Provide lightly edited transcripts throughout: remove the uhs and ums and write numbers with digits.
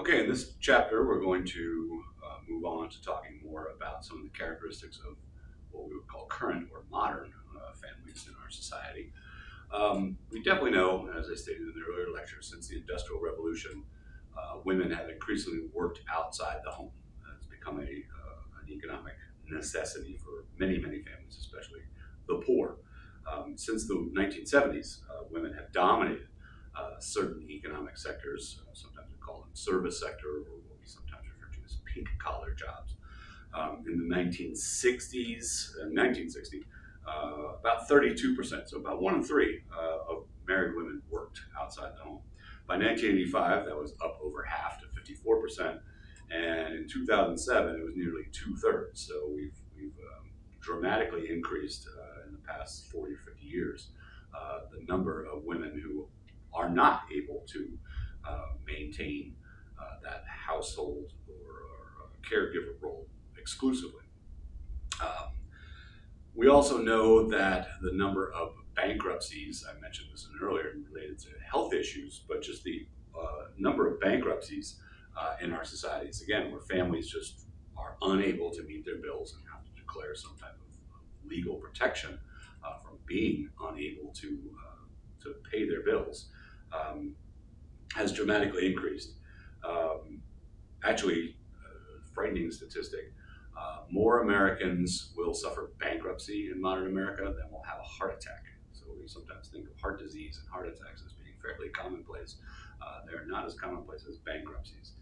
Okay, in this chapter, we're going to move on to talking more about some of the characteristics of what we would call current or modern families in our society. We definitely know, as I stated in the earlier lecture, since the Industrial Revolution, women have increasingly worked outside the home. It's become an economic necessity for many, many families, especially the poor. Since the 1970s, women have dominated certain economic sectors. Sometimes we call them service sector, or what we sometimes refer to as pink collar jobs. In the 1960, about 32%, so about one in three of married women worked outside the home. By 1985, that was up over half to 54%, and in 2007, it was nearly two-thirds. So we've dramatically increased in the past 40 or 50 years the number of women who are not able to maintain that household or caregiver role exclusively. Um, we also know that the number of bankruptcies, I mentioned this earlier related to health issues, but just the number of bankruptcies in our societies, again, where families just are unable to meet their bills and have to declare some type of legal protection from being unable to pay their bills, has dramatically increased. Actually, frightening statistic, more Americans will suffer bankruptcy in modern America than will have a heart attack. So we sometimes think of heart disease and heart attacks as being fairly commonplace. They're not as commonplace as bankruptcies.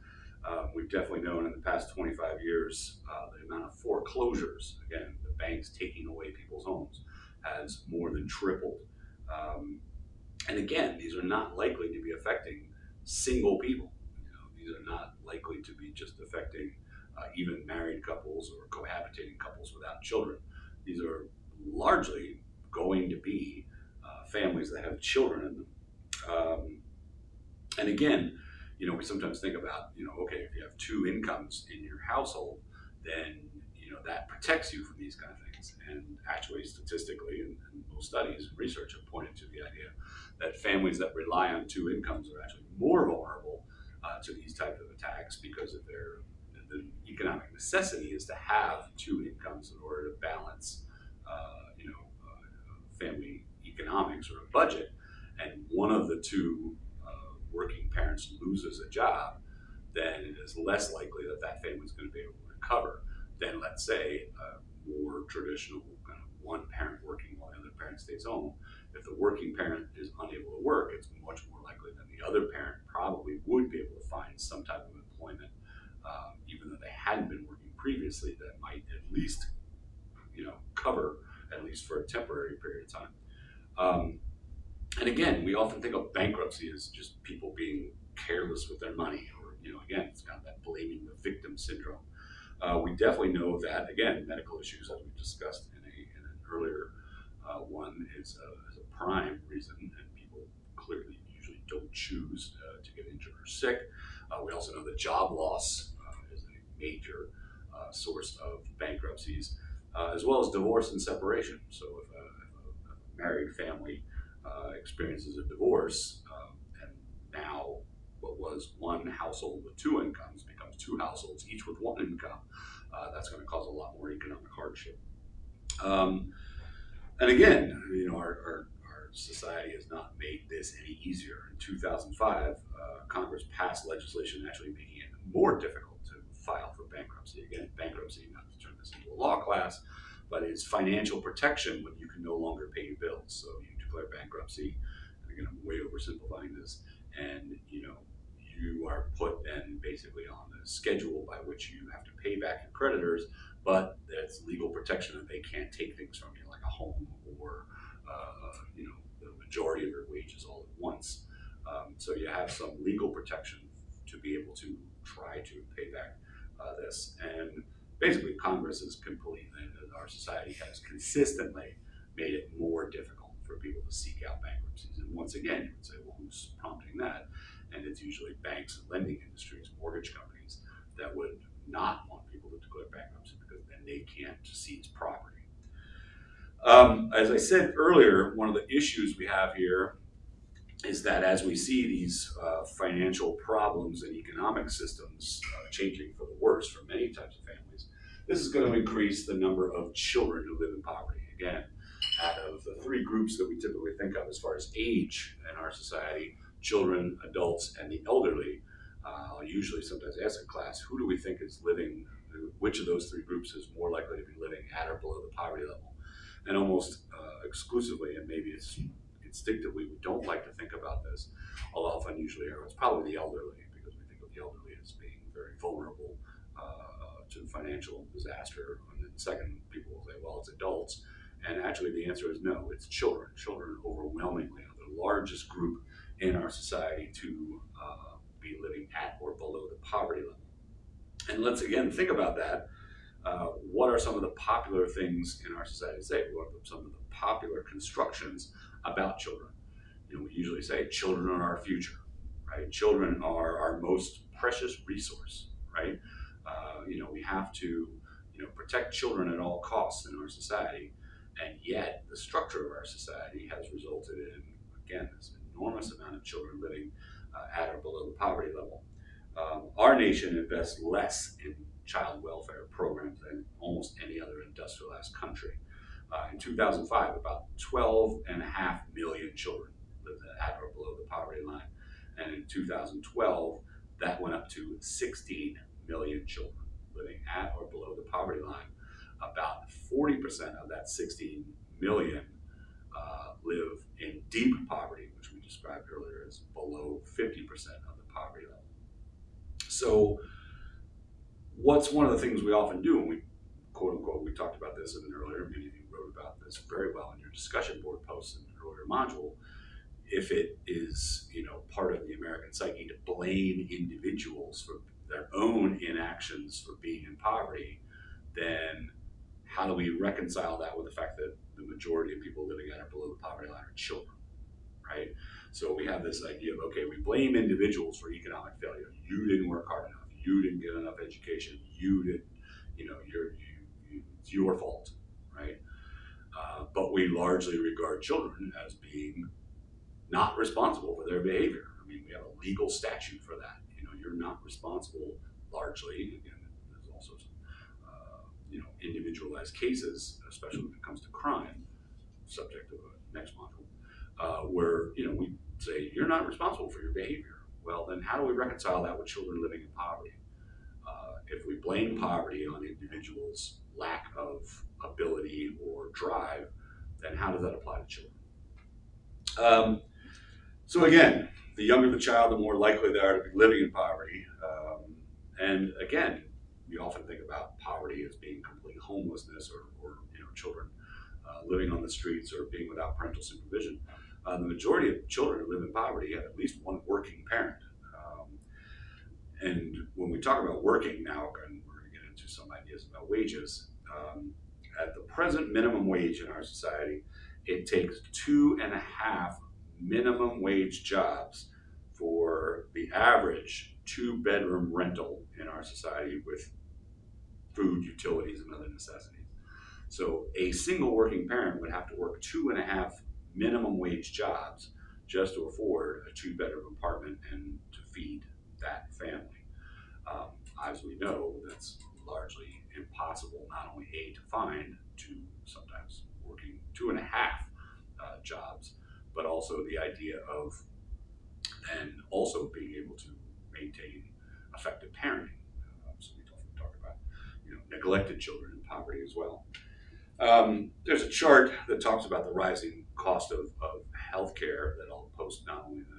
We've definitely known in the past 25 years the amount of foreclosures, again, the banks taking away people's homes, has more than tripled. And again, these are not likely to be affecting single people. These are not likely to be just affecting even married couples or cohabitating couples without children. These are largely going to be families that have children in them. And again, we sometimes think about, okay, if you have two incomes in your household, then, that protects you from these kind of things. And actually, statistically, and most studies and research have pointed to the idea that families that rely on two incomes are actually more vulnerable to these types of attacks because of the economic necessity is to have two incomes in order to balance, family economics or a budget. And one of the two working parents loses a job, then it is less likely that that family is going to be able to recover than, let's say, a more traditional kind of one parent working while the other parent stays home. If the working parent is unable to work, it's much more likely that the other parent probably would be able to find some type of employment, even though they hadn't been working previously, that might at least, cover at least for a temporary period of time. And again, we often think of bankruptcy as just people being careless with their money, or again, it's kind of that blaming the victim syndrome. We definitely know that, again, medical issues, as we discussed in an earlier one, is a prime reason, and people clearly usually don't choose to get injured or sick. We also know that job loss is a major source of bankruptcies, as well as divorce and separation. So if a married family experiences a divorce, and now what was one household with two incomes becomes two households, each with one income, that's going to cause a lot more economic hardship. And again, our society has not made this any easier. In 2005, Congress passed legislation actually making it more difficult to file for bankruptcy. Again, bankruptcy, not to turn this into a law class, but it's financial protection when you can no longer pay your bills. So you declare bankruptcy, and again, I'm way oversimplifying this, and you are put then basically on the schedule by which you have to pay back your creditors, but that's legal protection that they can't take things from you like a home or the majority of your wages all at once. So you have some legal protection to be able to try to pay back this. And basically, Congress is completely, our society has consistently made it more difficult for people to seek out bankruptcies. And once again, you would say, well, who's prompting that? And it's usually banks and lending industries, mortgage companies, that would not want people to declare bankruptcy because then they can't seize property. As I said earlier, one of the issues we have here is that as we see these financial problems and economic systems changing for the worse for many types of families, this is going to increase the number of children who live in poverty. Again, out of the three groups that we typically think of as far as age in our society, children, adults, and the elderly, I'll usually sometimes ask in class, who do we think is living, which of those three groups is more likely to be living at or below the poverty level? And almost exclusively, and maybe it's instinctively we don't like to think about this, I'll often usually argue it's probably the elderly, because we think of the elderly as being very vulnerable to financial disaster. And then second, people will say, well, it's adults. And actually the answer is no, it's children. Children overwhelmingly are the largest group in our society to be living at or below the poverty level. And let's again think about that. What are some of the popular things in our society today? What are some of the popular constructions about children? We usually say children are our future, right? Children are our most precious resource, right? We have to, protect children at all costs in our society, and yet the structure of our society has resulted in, again, this enormous amount of children living at or below the poverty level. Our nation invests less in child welfare programs than almost any other industrialized country. In 2005, about 12.5 million children lived at or below the poverty line. And in 2012, that went up to 16 million children living at or below the poverty line. About 40% of that 16 million live in deep poverty, which we described earlier as below 50% of the poverty level. So what's one of the things we often do when we, quote unquote, we talked about this in an earlier, many of you wrote about this very well in your discussion board posts in an earlier module, if it is, part of the American psyche to blame individuals for their own inactions for being in poverty, then how do we reconcile that with the fact that the majority of people living at or below the poverty line are children, right? So we have this idea of, okay, we blame individuals for economic failure. You didn't work hard enough. You didn't get enough education. You didn't, it's your fault, right? But we largely regard children as being not responsible for their behavior. I mean, we have a legal statute for that. You're not responsible largely. Again, there's also some, individualized cases, especially when it comes to crime, subject of a next module, where, we say you're not responsible for your behavior. Well, then how do we reconcile that with children living in poverty? If we blame poverty on individuals' lack of ability or drive, then how does that apply to children? So again, the younger the child, the more likely they are to be living in poverty. And again, we often think about poverty as being complete homelessness or children living on the streets or being without parental supervision. The majority of children who live in poverty have at least one working parent. And when we talk about working now, and we're going to get into some ideas about wages, at the present minimum wage in our society, it takes 2.5 minimum wage jobs for the average 2-bedroom rental in our society with food, utilities, and other necessities. So a single working parent would have to work 2.5 minimum wage jobs just to afford a 2-bedroom apartment and to feed that family. As we know, that's largely impossible, not only to find, to sometimes working 2.5 jobs, but also the idea of then also being able to maintain effective parenting. So we often talk about neglected children in poverty as well. There's a chart that talks about the rising cost of healthcare that I'll post not only in the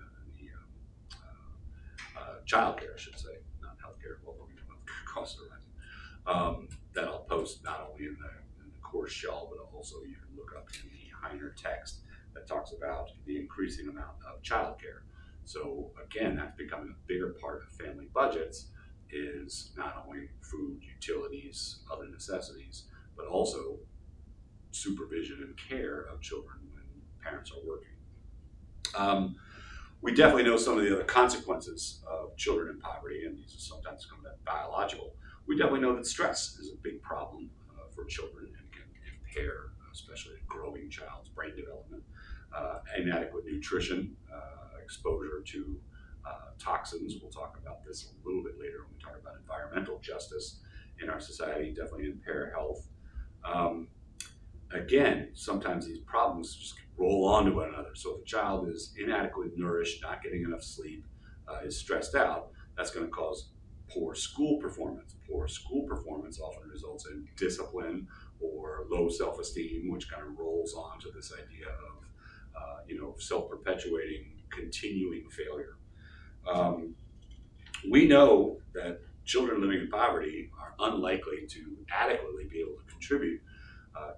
childcare, I should say, not healthcare, although costs are rising. That I'll post not only in the course shell, but also you can look up in the Heiner text that talks about the increasing amount of childcare. So again, that's becoming a bigger part of family budgets, is not only food, utilities, other necessities, but also supervision and care of children when parents are working. We definitely know some of the other consequences of children in poverty, and these are sometimes come that biological. We definitely know that stress is a big problem for children and can impair, especially a growing child's brain development. Inadequate nutrition exposure to toxins. We'll talk about this a little bit later when we talk about environmental justice in our society, definitely impair health. Again, sometimes these problems just roll onto one another. So if a child is inadequately nourished, not getting enough sleep, is stressed out, that's going to cause poor school performance. Poor school performance often results in discipline or low self-esteem, which kind of rolls on to this idea of self-perpetuating, continuing failure. We know that children living in poverty are unlikely to adequately be able to contribute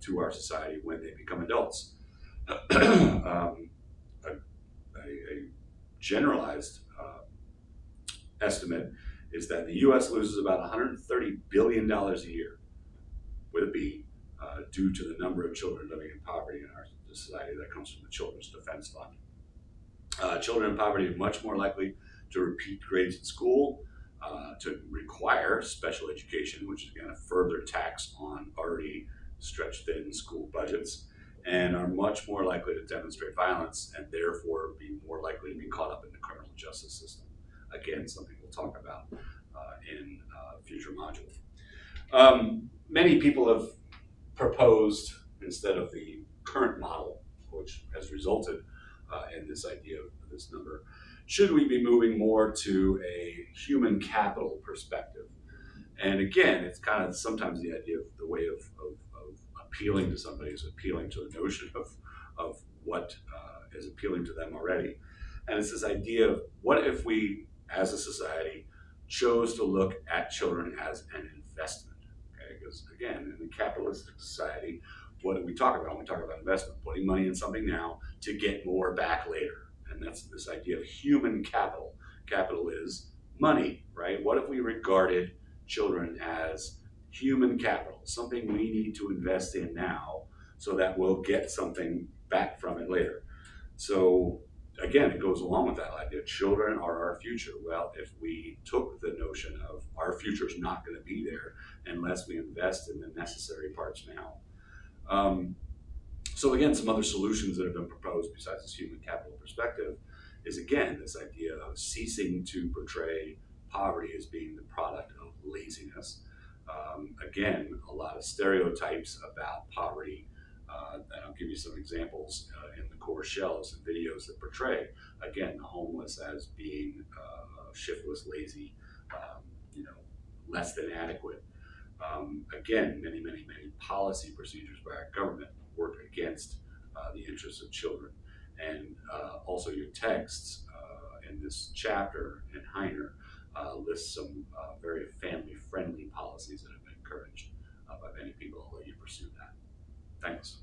to our society when they become adults. A generalized estimate is that the U.S. loses about $130 billion a year, with a B, due to the number of children living in poverty in our society. That comes from the Children's Defense Fund. Children in poverty are much more likely to repeat grades in school, to require special education, which is again a further tax on already stretched thin school budgets, and are much more likely to demonstrate violence and therefore be more likely to be caught up in the criminal justice system. Again, something we'll talk about in a future module. Many people have proposed, instead of the current model, which has resulted in this idea of this number, should we be moving more to a human capital perspective? And again, it's kind of sometimes the idea of the way of appealing to somebody is appealing to a notion of what is appealing to them already. And it's this idea of, what if we, as a society, chose to look at children as an investment? Okay, because again, in a capitalistic society, what do we talk about when we talk about investment? Putting money in something now to get more back later. And that's this idea of human capital. Capital is money, right? What if we regarded children as human capital, something we need to invest in now so that we'll get something back from it later? So again, it goes along with that idea. Children are our future. Well, if we took the notion of our future is not going to be there unless we invest in the necessary parts now. So again, some other solutions that have been proposed besides this human capital perspective is, again, this idea of ceasing to portray poverty as being the product of laziness. Again, a lot of stereotypes about poverty. And I'll give you some examples in the core shells and videos that portray, again, the homeless as being shiftless, lazy, less than adequate. Again, many policy procedures by our government work against the interests of children. And also your texts in this chapter in Heiner lists some very family-friendly policies that have been encouraged by many people. I'll let you pursue that. Thanks.